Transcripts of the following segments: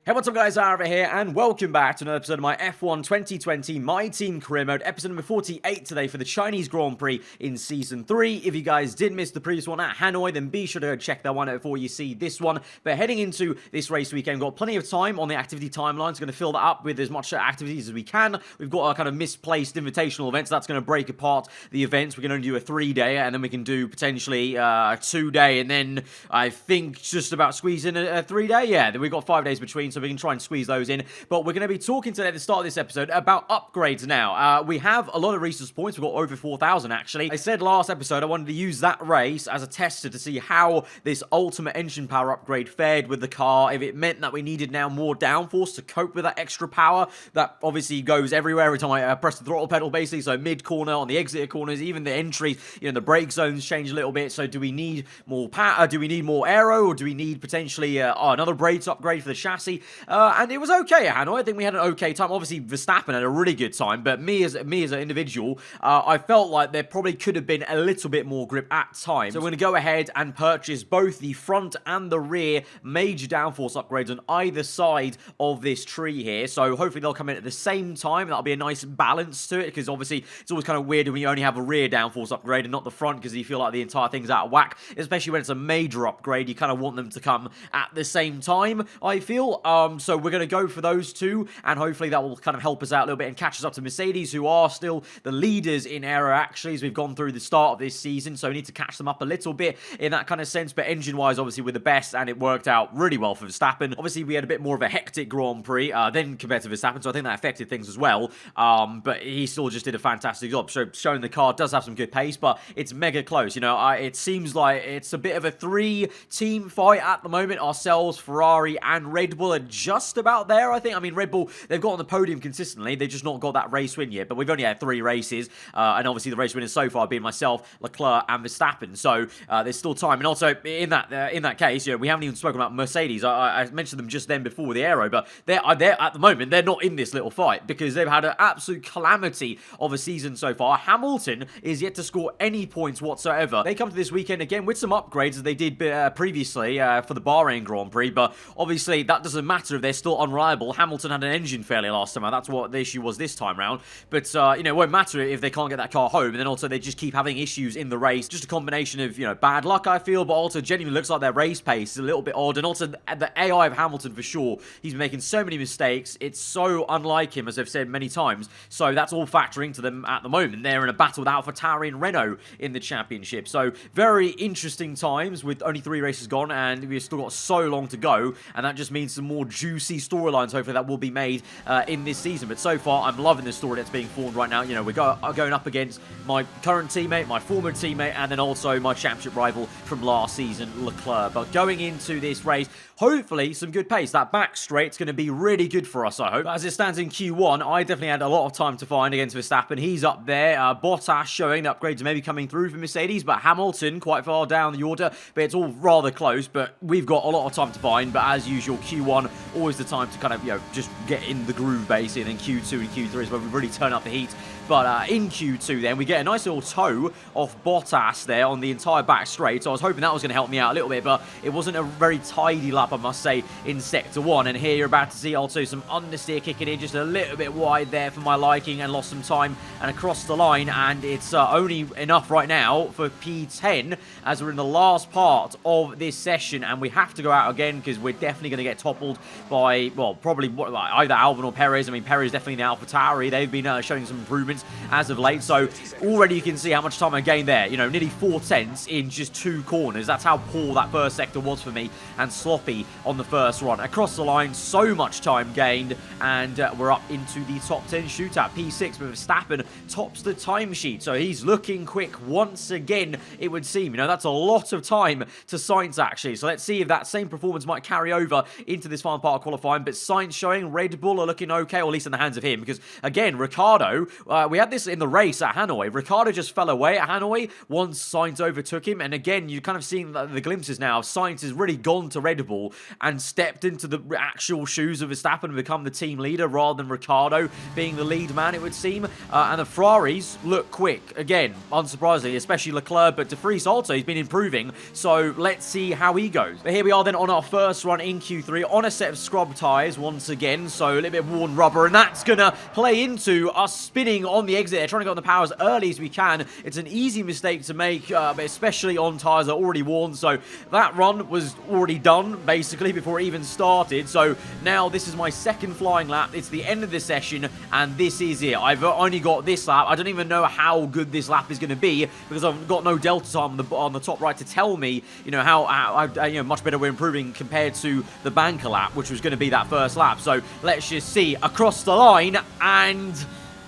Hey, what's up guys, aarava here, and welcome back to another episode of my F1 2020 My Team Career Mode, episode number 48 today for the Chinese Grand Prix in Season 3. If you guys did miss the previous one at Hanoi, then be sure to go check that one out before you see this one. But heading into this race weekend, we've got plenty of time on the activity timeline, so going to fill that up with as much activities as we can. We've got our kind of misplaced invitational events, so that's going to break apart the events. We can only do a 3-day, and then we can do potentially a 2-day, and then I think just about squeeze in a 3-day. Yeah, then we've got 5 days between, so we can try and squeeze those in. But we're going to be talking today at the start of this episode about upgrades now. We have a lot of resource points. We've got over 4,000 actually. I said last episode I wanted to use that race as a tester to see how this ultimate engine power upgrade fared with the car, if it meant that we needed now more downforce to cope with that extra power. That obviously goes every time I press the throttle pedal basically, so mid-corner, on the exit corners, even the entry, the brake zones change a little bit. So do we need more power? Do we need more aero? Or do we need potentially another brakes upgrade for the chassis? And it was okay at Hanoi. I think we had an okay time. Obviously, Verstappen had a really good time, but me as an individual, I felt like there probably could have been a little bit more grip at times. So we're going to go ahead and purchase both the front and the rear major downforce upgrades on either side of this tree here. So hopefully they'll come in at the same time. That'll be a nice balance to it, because obviously it's always kind of weird when you only have a rear downforce upgrade and not the front, because you feel like the entire thing's out of whack, especially when it's a major upgrade. You kind of want them to come at the same time, I feel. So we're going to go for those two, and hopefully that will kind of help us out a little bit and catch us up to Mercedes, who are still the leaders in aero actually as we've gone through the start of this season. So we need to catch them up a little bit in that kind of sense. But engine-wise, obviously we're the best, and it worked out really well for Verstappen. Obviously we had a bit more of a hectic Grand Prix than compared to Verstappen, so I think that affected things as well. But he still just did a fantastic job. So showing the car does have some good pace, but it's mega close. It seems like it's a bit of a 3-team fight at the moment. Ourselves, Ferrari, and Red Bull are just about there, I think. I mean, Red Bull, they've got on the podium consistently. They've just not got that race win yet. But we've only had 3 races. And obviously the race winners so far have been myself, Leclerc, and Verstappen. So there's still time. And also, in that case, we haven't even spoken about Mercedes. I mentioned them just then before the aero. But they're at the moment, they're not in this little fight, because they've had an absolute calamity of a season so far. Hamilton is yet to score any points whatsoever. They come to this weekend again with some upgrades as they did previously for the Bahrain Grand Prix. But obviously, that doesn't matter if they're still unreliable. Hamilton had an engine failure last time. That's what the issue was this time round. But, it won't matter if they can't get that car home. And then also they just keep having issues in the race. Just a combination of, bad luck, I feel, but also genuinely looks like their race pace is a little bit odd. And also the AI of Hamilton, for sure. He's making so many mistakes. It's so unlike him, as I've said many times. So that's all factoring to them at the moment. They're in a battle with AlphaTauri and Renault in the championship. So very interesting times with only 3 races gone, and we've still got so long to go. And that just means some more juicy storylines, hopefully, that will be made in this season. But so far, I'm loving the story that's being formed right now. We're going up against my current teammate, my former teammate, and then also my championship rival from last season, Leclerc. But going into this race, hopefully some good pace. That back straight's going to be really good for us, I hope. But as it stands in Q1, I definitely had a lot of time to find against Verstappen. He's up there. Bottas showing that upgrades are maybe coming through for Mercedes, but Hamilton quite far down the order. But it's all rather close, but we've got a lot of time to find. But as usual, Q1, always the time to kind of, just get in the groove, basically. And then Q2 and Q3 is where we really turn up the heat. But in Q2 then, we get a nice little toe off Bottas there on the entire back straight. So I was hoping that was going to help me out a little bit, but it wasn't a very tidy lap, I must say, in Sector 1. And here you're about to see also some understeer kicking in just a little bit wide there for my liking, and lost some time and across the line. And it's only enough right now for P10 as we're in the last part of this session. And we have to go out again because we're definitely going to get toppled by, well, probably either Albon or Perez. I mean, Perez definitely in the AlphaTauri. They've been showing some improvements as of late. So already you can see how much time I gained there. Nearly 4/10 in just 2 corners. That's how poor that first sector was for me, and sloppy on the first run. Across the line, so much time gained, and we're up into the top 10 shootout. P6 with Verstappen tops the timesheet, so he's looking quick once again, it would seem. That's a lot of time to Sainz, actually. So let's see if that same performance might carry over into this final part of qualifying. But Sainz showing Red Bull are looking okay, or at least in the hands of him, because, again, Ricciardo, we had this in the race at Hanoi. Ricciardo just fell away at Hanoi once Sainz overtook him, and again, you're kind of seeing the glimpses now. Sainz has really gone to Red Bull Bull and stepped into the actual shoes of Verstappen and become the team leader rather than Ricciardo being the lead man, it would seem. And the Ferraris look quick. Again, unsurprisingly, especially Leclerc, but De Vries also, he's been improving. So let's see how he goes. But here we are then on our first run in Q3 on a set of scrub tyres once again. So a little bit of worn rubber, and that's going to play into us spinning on the exit. They're trying to go on the power as early as we can. It's an easy mistake to make, but especially on tyres that are already worn. So that run was already done, basically, before it even started. So now this is my second flying lap. It's the end of the session, and this is it. I've only got this lap. I don't even know how good this lap is going to be because I've got no delta time on the top right to tell me, you know, how much better we're improving compared to the banker lap, which was going to be that first lap. So let's just see across the line, and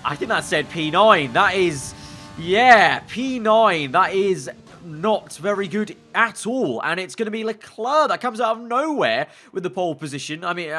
I think that said P9. That is, yeah, P9. That is not very good at all, and it's going to be Leclerc that comes out of nowhere with the pole position. I mean,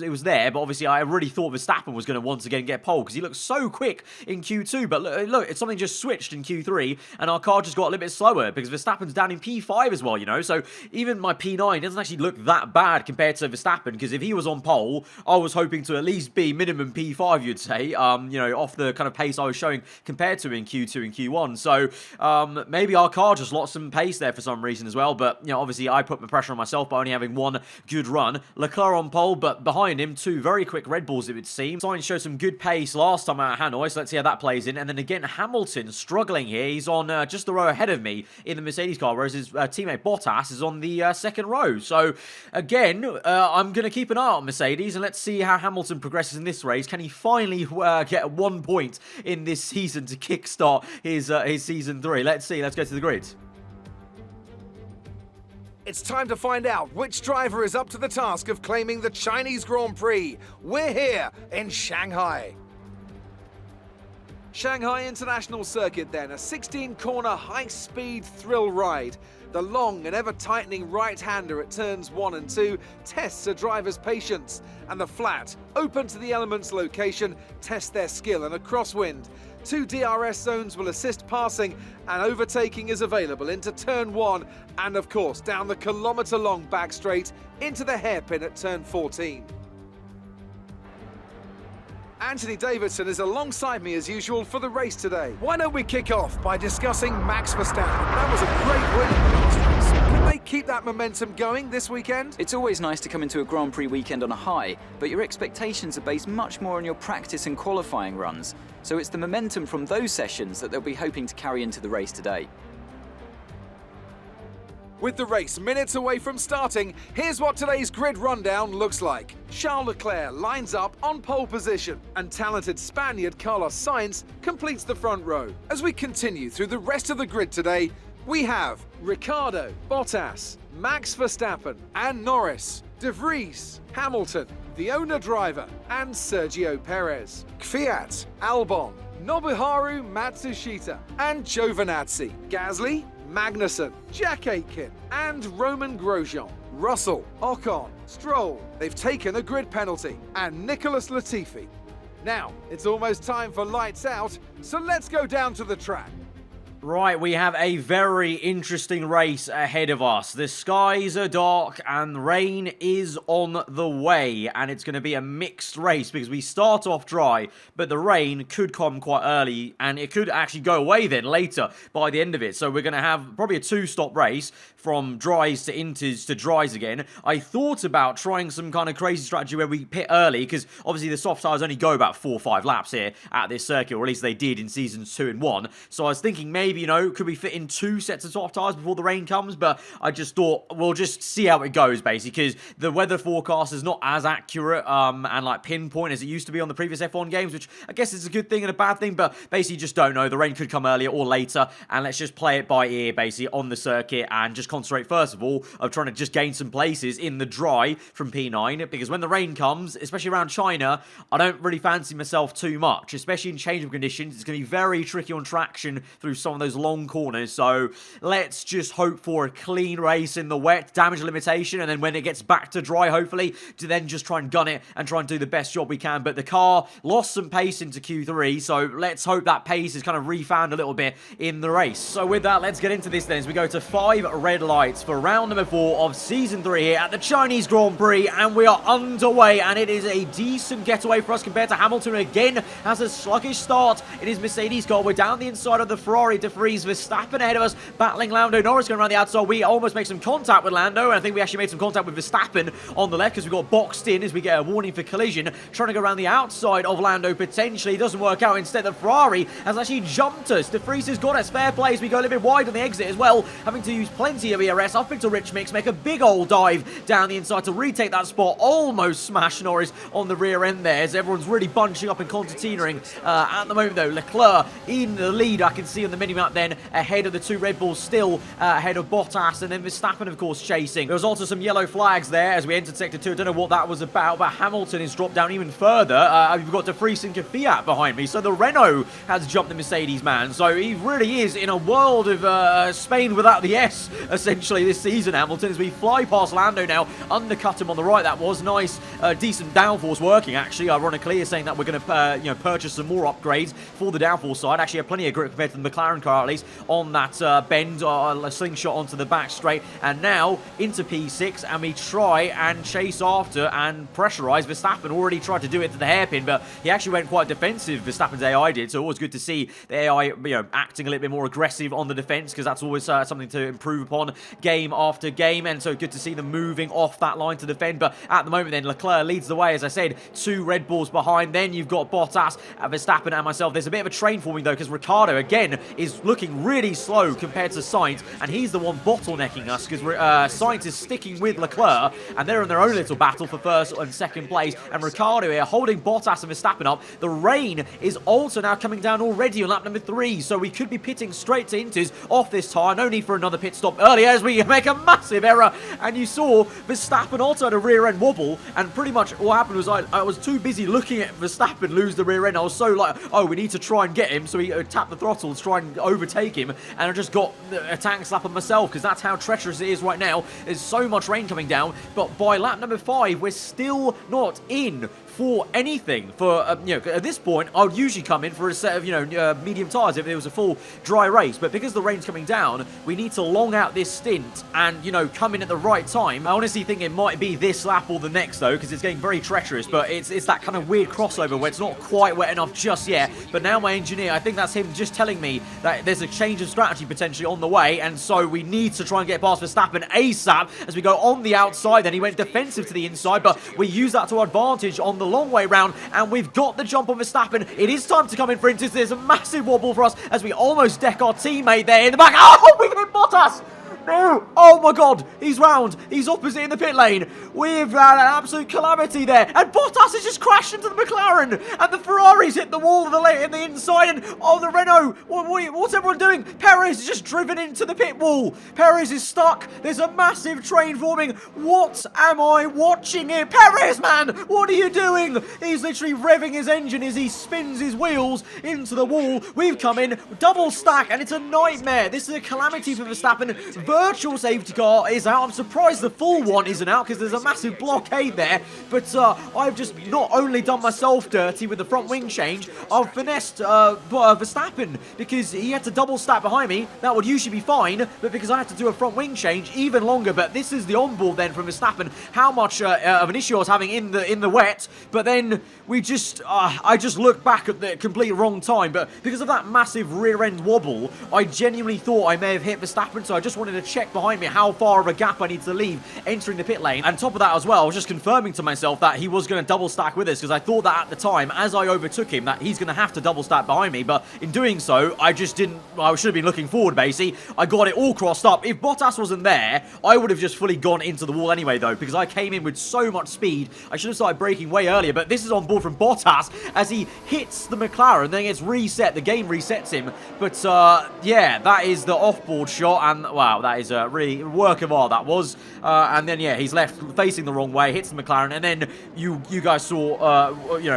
it was there, but obviously I really thought Verstappen was going to once again get pole because he looked so quick in Q2. But look, it's something just switched in Q3, and our car just got a little bit slower because Verstappen's down in P5 as well, you know. So even my P9 doesn't actually look that bad compared to Verstappen, because if he was on pole, I was hoping to at least be minimum P5, you'd say, you know, off the kind of pace I was showing compared to in Q2 and Q1. So maybe our car just lost some pace there for some reason as well, but you know, obviously I put the pressure on myself by only having one good run. Leclerc on pole, but behind him two very quick Red Bulls, it would seem. Sainz showed some good pace last time out at Hanoi, so let's see how that plays in. And then again, Hamilton struggling here. He's on just the row ahead of me in the Mercedes car, whereas his teammate Bottas is on the second row. So again, I'm going to keep an eye on Mercedes, and let's see how Hamilton progresses in this race. Can he finally get 1 point in this season to kickstart his season 3? Let's see. Let's go to the grid. It's time to find out which driver is up to the task of claiming the Chinese Grand Prix. We're here in Shanghai. Shanghai International Circuit then, a 16-corner high-speed thrill ride. The long and ever-tightening right-hander at turns 1 and 2 tests a driver's patience, and the flat, open to the elements location, tests their skill in a crosswind. 2 DRS zones will assist passing, and overtaking is available into turn 1 and of course down the kilometre-long back straight into the hairpin at turn 14. Anthony Davidson is alongside me as usual for the race today. Why don't we kick off by discussing Max Verstappen? That was a great win in the last race. Can they keep that momentum going this weekend? It's always nice to come into a Grand Prix weekend on a high, but your expectations are based much more on your practice and qualifying runs. So it's the momentum from those sessions that they'll be hoping to carry into the race today. With the race minutes away from starting, here's what today's grid rundown looks like. Charles Leclerc lines up on pole position, and talented Spaniard Carlos Sainz completes the front row. As we continue through the rest of the grid today, we have Ricciardo, Bottas, Max Verstappen and Norris, De Vries, Hamilton, the owner driver, and Sergio Perez, Kvyat, Albon, Nobuharu Matsushita, and Giovinazzi, Gasly, Magnussen, Jack Aitken, and Roman Grosjean, Russell, Ocon, Stroll. They've taken a grid penalty, and Nicholas Latifi. Now, it's almost time for lights out, so let's go down to the track. Right, we have a very interesting race ahead of us. The skies are dark and rain is on the way, and it's going to be a mixed race because we start off dry, but the rain could come quite early and it could actually go away then later by the end of it. So we're going to have probably a 2-stop race from dries to inters to dries again. I thought about trying some kind of crazy strategy where we pit early because obviously the soft tires only go about 4 or 5 laps here at this circuit, or at least they did in seasons 2 and 1. So I was thinking maybe, you know, could we fit in 2 sets of soft tires before the rain comes? But I just thought we'll just see how it goes, basically, because the weather forecast is not as accurate and like pinpoint as it used to be on the previous F1 games, which I guess is a good thing and a bad thing, but basically just don't know. The rain could come earlier or later, and let's just play it by ear, basically, on the circuit and just concentrate, first of all, of trying to just gain some places in the dry from P9, because when the rain comes, especially around China, I don't really fancy myself too much, especially in changeable conditions. It's going to be very tricky on traction through some of those long corners. So let's just hope for a clean race in the wet, damage limitation, and then when it gets back to dry, hopefully, to then just try and gun it and try and do the best job we can. But the car lost some pace into Q3, so let's hope that pace is kind of refound a little bit in the race. So with that, let's get into this then as we go to 5 red lights for round number 4 of Season 3 here at the Chinese Grand Prix, and we are underway, and it is a decent getaway for us compared to Hamilton. Again, has a sluggish start in his Mercedes car. We're down the inside of the Ferrari. De Vries, Verstappen ahead of us, battling Lando Norris going around the outside. We almost make some contact with Lando, and I think we actually made some contact with Verstappen on the left because we got boxed in as we get a warning for collision. Trying to go around the outside of Lando potentially. Doesn't work out. Instead, the Ferrari has actually jumped us. De Vries has got us. Fair play as we go a little bit wide on the exit as well, having to use plenty of ERS up into Rich Mix, make a big old dive down the inside to retake that spot. Almost smash Norris on the rear end there as everyone's really bunching up and concertinaing. At the moment, though, Leclerc in the lead, I can see on the minimap then, ahead of the 2 Red Bulls, still ahead of Bottas, and then Verstappen, of course, chasing. There was also some yellow flags there as we entered Sector 2. I don't know what that was about, but Hamilton has dropped down even further. We've got De Vries and Fiat behind me, so the Renault has jumped the Mercedes man. So he really is in a world of Spain without the S, essentially, this season, Hamilton, as we fly past Lando now, undercut him on the right. That was nice, decent downforce working, actually. Ironically, is saying that we're going to purchase some more upgrades for the downforce side. Actually, have plenty of grip compared to the McLaren car, at least, on that bend, a slingshot onto the back straight, and now into P6, and we try and chase after and pressurize Verstappen. Already tried to do it to the hairpin, but he actually went quite defensive, Verstappen's AI did, so always good to see the AI, acting a little bit more aggressive on the defense, because that's always something to improve upon game after game, and so good to see them moving off that line to defend. But at the moment then, Leclerc leads the way, as I said, 2 Red Bulls behind. Then you've got Bottas, Verstappen and myself. There's a bit of a train forming though, because Ricciardo again is looking really slow compared to Sainz, and he's the one bottlenecking us, because Sainz is sticking with Leclerc, and they're in their own little battle for first and second place, and Ricciardo here holding Bottas and Verstappen up. The rain is also now coming down already on lap number 3, so we could be pitting straight to Inters off this tyre. No need for another pit stop earlier as we make a massive error, and you saw Verstappen also had a rear end wobble, and pretty much what happened was I was too busy looking at Verstappen lose the rear end. I was so like, oh, we need to try and get him, so he tapped the throttle to try and overtake him, and I just got a tank slap on myself, because that's how treacherous it is right now. There's so much rain coming down, but by lap number 5, we're still not in for anything. For at this point, I would usually come in for a set of medium tyres if it was a full dry race, but because the rain's coming down, we need to long out this stint and come in at the right time. I honestly think it might be this lap or the next though, because it's getting very treacherous, but it's that kind of weird crossover where it's not quite wet enough just yet. But now my engineer, I think that's him just telling me that there's a change of strategy potentially on the way, and so we need to try and get past Verstappen ASAP as we go on the outside. Then he went defensive to the inside, but we use that to our advantage on the long way round, and we've got the jump on Verstappen. It is time to come in for Inters. There's a massive wobble for us as we almost deck our teammate there in the back. Oh, we hit Bottas! No! Oh my god! He's round! He's opposite in the pit lane! We've had an absolute calamity there! And Bottas has just crashed into the McLaren! And the Ferrari's hit the wall in the inside, and oh, the Renault! What's everyone doing? Perez is just driven into the pit wall! Perez is stuck! There's a massive train forming! What am I watching here? Perez, man! What are you doing? He's literally revving his engine as he spins his wheels into the wall. We've come in, double stack, and it's a nightmare! This is a calamity for Verstappen. Virtual safety car is out. I'm surprised the full one isn't out, because there's a massive blockade there. But I've just not only done myself dirty with the front wing change, I've finessed Verstappen, because he had to double stack behind me. That would usually be fine, but because I had to do a front wing change, even longer. But this is the onboard then from Verstappen, how much of an issue I was having in the wet. But then we just I just looked back at the complete wrong time. But because of that massive rear end wobble, I genuinely thought I may have hit Verstappen, so I just wanted to check behind me how far of a gap I need to leave entering the pit lane. And on top of that as well, I was just confirming to myself that he was going to double stack with us, because I thought that at the time, as I overtook him, that he's going to have to double stack behind me. But in doing so, I just didn't. I should have been looking forward, basically. I got it all crossed up. If Bottas wasn't there, I would have just fully gone into the wall anyway, though, because I came in with so much speed. I should have started braking way earlier, but this is on board from Bottas as he hits the McLaren, then gets reset. The game resets him. But yeah, that is the off-board shot, and wow, that is a really work of art, that was. And then yeah, he's left facing the wrong way, hits the McLaren, and then you guys saw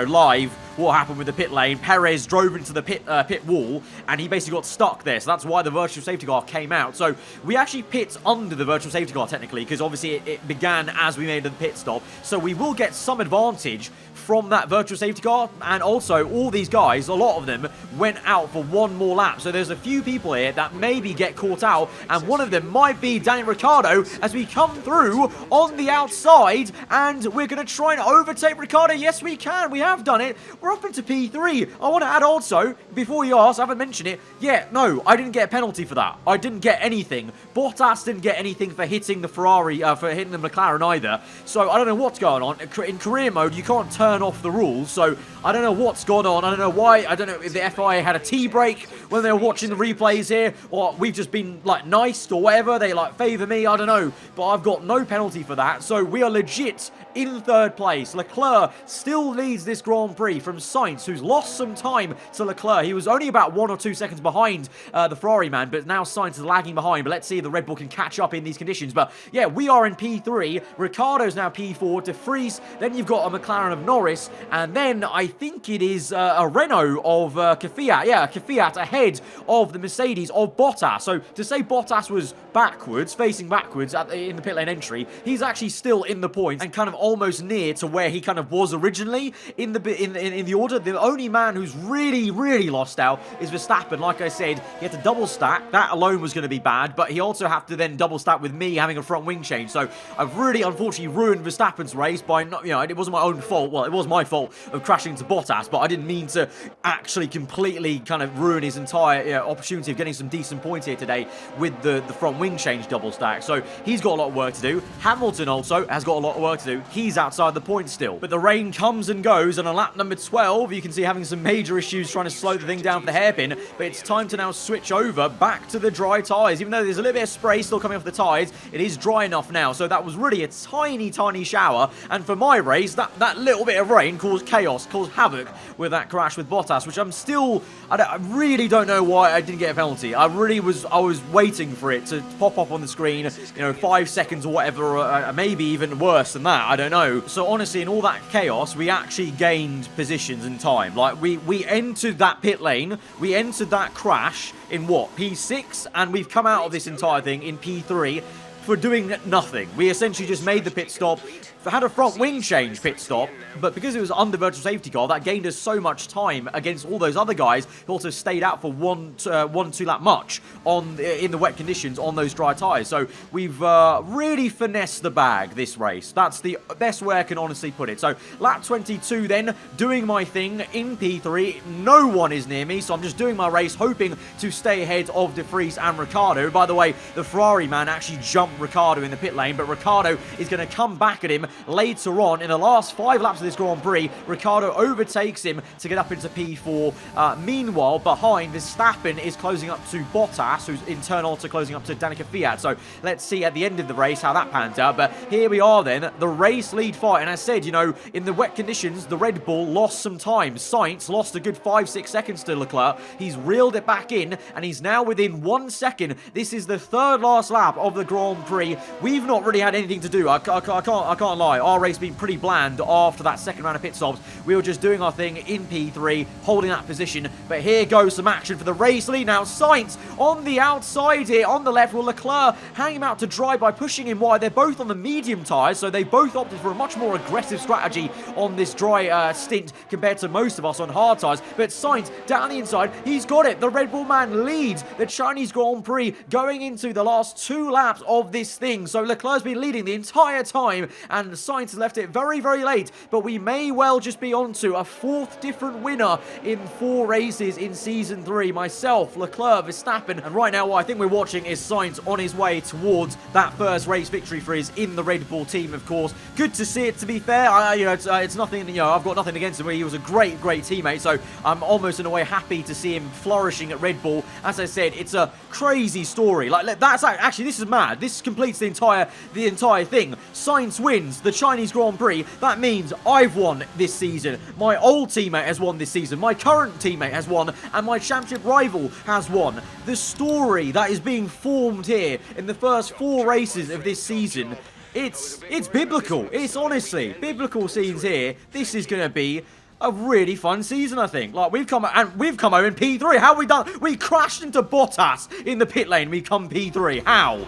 live what happened with the pit lane. Perez drove into the pit wall, and he basically got stuck there. So that's why the virtual safety car came out. So we actually pit under the virtual safety car technically, because obviously it began as we made the pit stop. So we will get some advantage from that virtual safety car, and also all these guys, a lot of them, went out for one more lap. So there's a few people here that maybe get caught out, and one of them might be Daniel Ricciardo as we come through on the outside, and we're going to try and overtake Ricciardo. Yes, we can. We have done it. We're up into P3. I want to add also, before you ask, I haven't mentioned it. Yeah, no, I didn't get a penalty for that. I didn't get anything. Bottas didn't get anything for hitting the Ferrari, for hitting the McLaren either. So I don't know what's going on. In career mode, you can't turn off the rules, so I don't know what's gone on. I don't know why. I don't know if the FIA had a tea break when they were watching the replays here, or we've just been like nice or whatever. They like favour me. I don't know, but I've got no penalty for that. So we are legit in third place. Leclerc still leads this Grand Prix from Sainz, who's lost some time to Leclerc. He was only about 1 or 2 seconds behind the Ferrari man, but now Sainz is lagging behind. But let's see if the Red Bull can catch up in these conditions. But yeah, we are in P3. Ricciardo's now P4. De Vries. Then you've got a McLaren of Norris, and then I think it is a Renault of Kvyat. Yeah, Kvyat ahead of the Mercedes of Bottas. So to say Bottas was backwards, facing backwards in the pit lane entry, he's actually still in the points and kind of almost near to where he kind of was originally in the order. The only man who's really lost out is Verstappen. Like I said, he had to double stack. That alone was going to be bad, but he also had to then double stack with me having a front wing change. So I've really unfortunately ruined Verstappen's race by not, it wasn't my own fault. Well, it was my fault of crashing into Bottas, but I didn't mean to actually completely kind of ruin his entire opportunity of getting some decent points here today with the front wing change double stack. So he's got a lot of work to do. Hamilton also has got a lot of work to do. He's outside the points still. But the rain comes and goes, and on lap number 12, you can see having some major issues trying to slow the thing down for the hairpin, but it's time to now switch over back to the dry tyres. Even though there's a little bit of spray still coming off the tyres, it is dry enough now. So that was really a tiny shower, and for my race, that little bit of rain caused chaos, caused havoc with that crash with Bottas, which I really don't know why I didn't get a penalty. I was waiting for it to pop up on the screen, 5 seconds or whatever, or maybe even worse than that, I don't know. So honestly, in all that chaos, we actually gained positions and time. Like, we entered that pit lane, we entered that crash in what, P6, and we've come out of this entire thing in P3 for doing nothing. We essentially just made the pit stop, had a front wing change pit stop, but because it was under virtual safety car, that gained us so much time against all those other guys who also stayed out for one 2 lap much in the wet conditions on those dry tyres. So we've really finessed the bag this race. That's the best way I can honestly put it. So lap 22 then, doing my thing in P3. No one is near me, so I'm just doing my race, hoping to stay ahead of De Vries and Ricciardo. By the way, the Ferrari man actually jumped Ricciardo in the pit lane, but Ricciardo is going to come back at him later on. In the last 5 laps of this Grand Prix, Ricciardo overtakes him to get up into P4. Meanwhile, behind, Verstappen is closing up to Bottas, who's in turn also closing up to Daniel Kvyat. So let's see at the end of the race how that pans out. But here we are then, the race lead fight. And I said, in the wet conditions, the Red Bull lost some time. Sainz lost a good 5-6 seconds to Leclerc. He's reeled it back in, and he's now within 1 second. This is the 3rd last lap of the Grand Prix. We've not really had anything to do. I can't lie. Our race been pretty bland after that second round of pit stops. We were just doing our thing in P3, holding that position. But here goes some action for the race lead now. Sainz on the outside here, on the left. Will Leclerc hang him out to dry by pushing him wide. They're both on the medium tyres, so they both opted for a much more aggressive strategy on this dry stint compared to most of us on hard tyres. But Sainz down the inside, he's got it. The Red Bull man leads the Chinese Grand Prix going into the last 2 laps of this thing. So Leclerc's been leading the entire time, and Sainz has left it very late, but we may well just be on to a 4th different winner in 4 races in Season 3. Myself, Leclerc, Verstappen, and right now what I think we're watching is Sainz on his way towards that first race victory for his in the Red Bull team, of course. Good to see it, to be fair. It's nothing, I've got nothing against him. He was a great teammate, so I'm almost in a way happy to see him flourishing at Red Bull. As I said, it's a crazy story. Like, that's actually, this is mad. This completes the entire thing. Sainz wins the Chinese Grand Prix. That means I've won this season. My old teammate has won this season. My current teammate has won, and my championship rival has won. The story that is being formed here in the first 4 races of this season, it's biblical. It's honestly biblical scenes here. This is going to be a really fun season, I think. Like, we've come home in P3. How have we done? We crashed into Bottas in the pit lane. We come P3. How?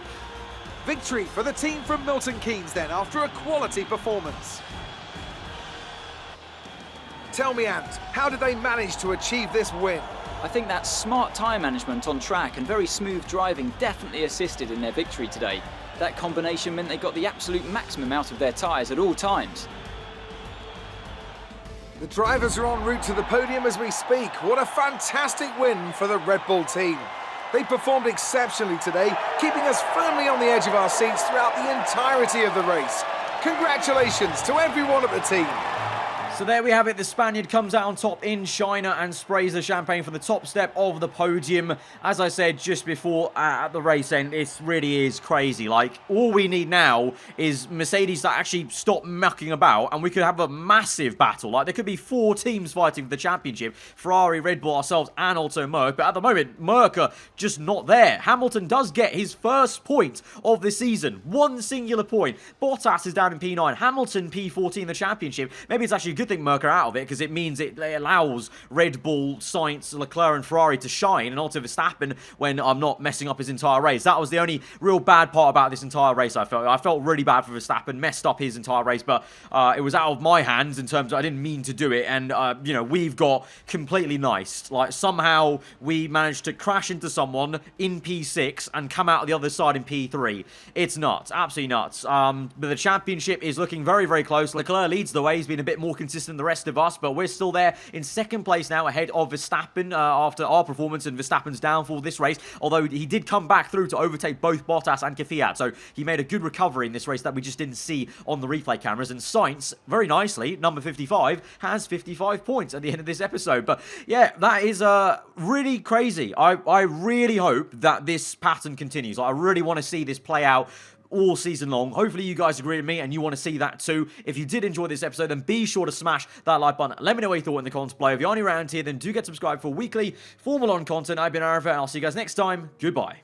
Victory for the team from Milton Keynes then, after a quality performance. Tell me, Ant, how did they manage to achieve this win? I think that smart tyre management on track and very smooth driving definitely assisted in their victory today. That combination meant they got the absolute maximum out of their tyres at all times. The drivers are en route to the podium as we speak. What a fantastic win for the Red Bull team. They performed exceptionally today, keeping us firmly on the edge of our seats throughout the entirety of the race. Congratulations to everyone at the team. So there we have it. The Spaniard comes out on top in China and sprays the champagne for the top step of the podium. As I said just before at the race end, it really is crazy. Like, all we need now is Mercedes to actually stop mucking about, and we could have a massive battle. Like, there could be 4 teams fighting for the championship. Ferrari, Red Bull, ourselves, and also Merc. But at the moment, Merc are just not there. Hamilton does get his first point of the season. One singular point. Bottas is down in P9. Hamilton P14 in the championship. Maybe it's actually a good thing Merc are out of it, because it means it allows Red Bull, Sainz, Leclerc and Ferrari to shine, and also Verstappen when I'm not messing up his entire race. That was the only real bad part about this entire race. I felt really bad for Verstappen, messed up his entire race, but it was out of my hands in terms of I didn't mean to do it, and you know, we've got completely niced. Like, somehow we managed to crash into someone in P6 and come out the other side in P3. It's nuts, absolutely nuts. But the championship is looking very, very close. Leclerc leads the way. He's been a bit more consistent than the rest of us, but we're still there in second place now, ahead of Verstappen after our performance and Verstappen's downfall this race, although he did come back through to overtake both Bottas and Kvyat, so he made a good recovery in this race that we just didn't see on the replay cameras. And Sainz, very nicely, number 55, has 55 points at the end of this episode. But yeah, that is really crazy. I really hope that this pattern continues. I really want to see this play out all season long. Hopefully you guys agree with me and you want to see that too. If you did enjoy this episode, then be sure to smash that like button. Let me know what you thought in the comments below. If you're only around here, then do get subscribed for weekly Formula 1 content. I've been aarava, and I'll see you guys next time. Goodbye.